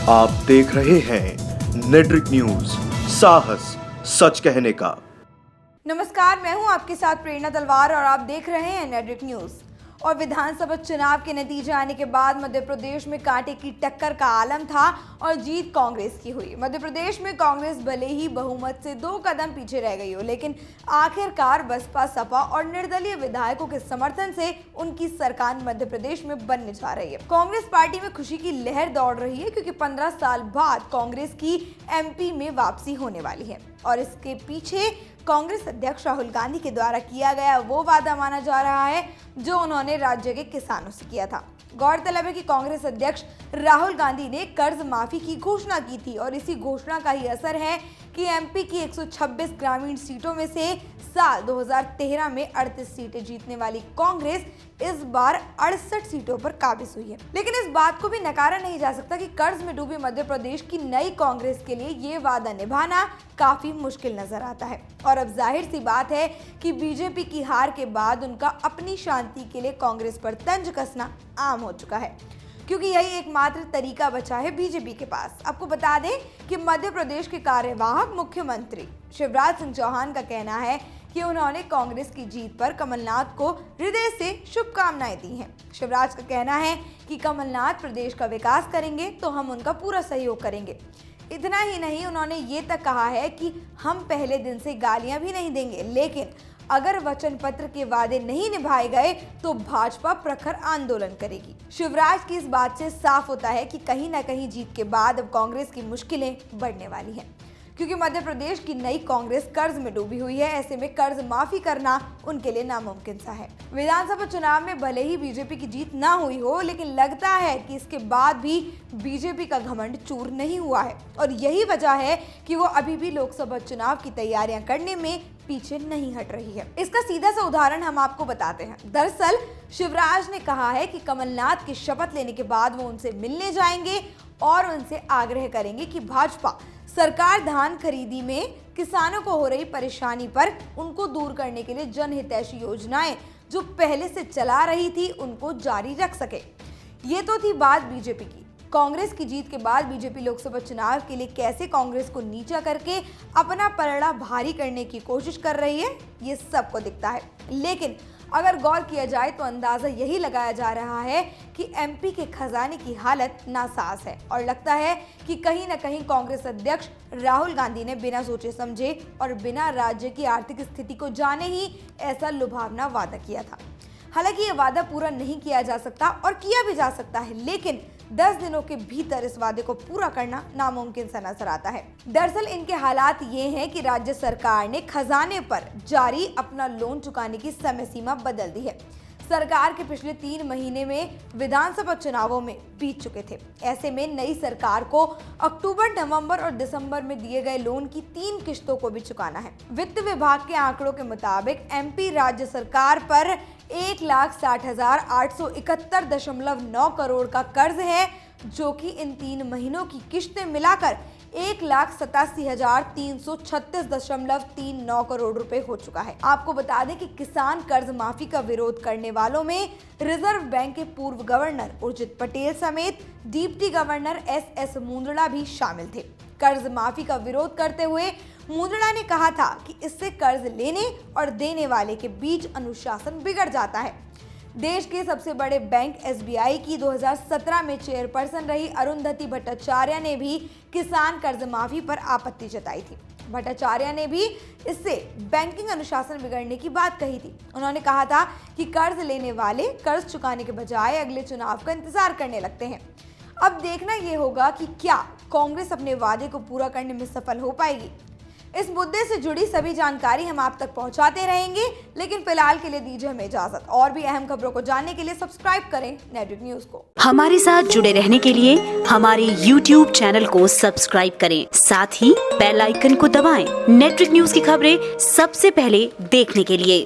आप देख रहे हैं नेट्रिक न्यूज, साहस सच कहने का। नमस्कार, मैं हूं आपके साथ प्रेरणा तलवार और आप देख रहे हैं नेट्रिक न्यूज। और विधानसभा चुनाव के नतीजे आने के बाद मध्य प्रदेश में कांटे की टक्कर का आलम था और जीत कांग्रेस की हुई। मध्य प्रदेश में कांग्रेस भले ही बहुमत से 2 कदम पीछे रह गई हो, लेकिन आखिरकार बसपा, सपा और निर्दलीय विधायकों के समर्थन से उनकी सरकार मध्य प्रदेश में बनने जा रही है। कांग्रेस पार्टी में खुशी की लहर दौड़ रही है क्योंकि 15 साल बाद कांग्रेस की एमपी में वापसी होने वाली है और इसके पीछे कांग्रेस अध्यक्ष राहुल गांधी के द्वारा किया गया वो वादा माना जा रहा है जो उन्होंने राज्य के किसानों से किया था। गौरतलब है कि कांग्रेस अध्यक्ष राहुल गांधी ने कर्ज माफी की घोषणा की थी और इसी घोषणा का ही असर है कि एमपी की 126 ग्रामीण सीटों में से साल 2013 में 38 सीटें जीतने वाली कांग्रेस इस बार 68 सीटों पर काबिज हुई है। लेकिन इस बात को भी नकारा नहीं जा सकता कि कर्ज में डूबी मध्य प्रदेश की नई कांग्रेस के लिए ये वादा निभाना काफी मुश्किल नजर आता है। और अब जाहिर सी बात है कि बीजेपी की हार के बाद उनका अपनी शांति के लिए कांग्रेस पर तंज कसना आम हो चुका है, क्योंकि यही एकमात्र तरीका बचा है बीजेपी के पास। आपको बता दें कि मध्य प्रदेश के कार्यवाहक मुख्यमंत्री शिवराज सिंह चौहान का कहना है कि उन्होंने कांग्रेस की जीत पर कमलनाथ को हृदय से शुभकामनाएं दी हैं। शिवराज का कहना है कि कमलनाथ प्रदेश का विकास करेंगे तो हम उनका पूरा सहयोग करेंगे। इतना ही नहीं, उन्होंने ये तक कहा है कि हम पहले दिन से गालियां भी नहीं देंगे, लेकिन अगर वचन पत्र के वादे नहीं निभाए गए तो भाजपा प्रखर आंदोलन करेगी। शिवराज की इस बात से साफ होता है कि कहीं ना कहीं जीत के बाद अब कांग्रेस की मुश्किलें बढ़ने वाली हैं, क्योंकि मध्य प्रदेश की नई कांग्रेस कर्ज में डूबी हुई है। ऐसे में कर्ज माफी करना उनके लिए नामुमकिन सा है। विधानसभा चुनाव में भले ही बीजेपी की जीत ना हुई हो, लेकिन लगता है कि इसके बाद भी बीजेपी का घमंड चूर नहीं हुआ है और यही वजह है कि वो अभी भी लोकसभा चुनाव की तैयारियां करने में पीछे नहीं हट रही है। इसका सीधा सा उदाहरण हम आपको बताते हैं। दरअसल शिवराज ने कहा है कि कमलनाथ की शपथ लेने के बाद वो उनसे मिलने जाएंगे और उनसे आग्रह करेंगे कि भाजपा सरकार धान खरीदी में किसानों को हो रही परेशानी पर उनको दूर करने के लिए जनहितैषी योजनाएं जो पहले से चला रही थी उनको जारी रख सके। ये तो थी बात बीजेपी की। कांग्रेस की जीत के बाद बीजेपी लोकसभा चुनाव के लिए कैसे कांग्रेस को नीचा करके अपना पलड़ा भारी करने की कोशिश कर रही है, ये सबको दिखता है। लेकिन अगर गौर किया जाए तो अंदाजा यही लगाया जा रहा है कि एमपी के खजाने की हालत नासाज है और लगता है कि कहीं न कहीं कांग्रेस अध्यक्ष राहुल गांधी ने बिना सोचे समझे और बिना राज्य की आर्थिक स्थिति को जाने ही ऐसा लुभावना वादा किया था। हालांकि ये वादा पूरा नहीं किया जा सकता और किया भी जा सकता है, लेकिन 10 दिनों के भीतर इस वादे को पूरा करना नामुमकिन सा नजर आता है। दरअसल इनके हालात ये हैं कि राज्य सरकार ने खजाने पर जारी अपना लोन चुकाने की समय सीमा बदल दी है। सरकार के पिछले 3 महीने में विधानसभा चुनावों में बीत चुके थे। ऐसे में नई सरकार को अक्टूबर, नवंबर और दिसंबर में दिए गए लोन की 3 किश्तों को भी चुकाना है। वित्त विभाग के आंकड़ों के मुताबिक एमपी राज्य सरकार पर 1,60,871.9 करोड़ का कर्ज है, जो कि इन 3 महीनों की किश्तें मिलाकर 1,87,336.39 करोड़ रुपए हो चुका है। आपको बता दें कि किसान कर्ज माफी का विरोध करने वालों में रिजर्व बैंक के पूर्व गवर्नर उर्जित पटेल समेत डिप्टी गवर्नर एस मुंदड़ा भी शामिल थे। कर्ज माफी का विरोध करते हुए मुंदड़ा ने कहा था कि इससे कर्ज लेने और देने वाले के बीच अनुशासन बिगड़ जाता है। देश के सबसे बड़े बैंक एसबीआई की 2017 में चेयरपर्सन रही अरुंधति भट्टाचार्य ने भी किसान कर्ज माफी पर आपत्ति जताई थी। भट्टाचार्य ने भी इससे बैंकिंग अनुशासन बिगड़ने की बात कही थी। उन्होंने कहा था कि कर्ज लेने वाले कर्ज चुकाने के बजाय अगले चुनाव का इंतजार करने लगते हैं। अब देखना यह होगा कि क्या कांग्रेस अपने वादे को पूरा करने में सफल हो पाएगी। इस मुद्दे से जुड़ी सभी जानकारी हम आप तक पहुंचाते रहेंगे, लेकिन फिलहाल के लिए दीजिए हमें इजाजत। और भी अहम खबरों को जानने के लिए सब्सक्राइब करें नेट्रिक न्यूज को। हमारे साथ जुड़े रहने के लिए हमारे YouTube चैनल को सब्सक्राइब करें, साथ ही बेल आइकन को दबाएं। नेट्रिक न्यूज की खबरें सबसे पहले देखने के लिए।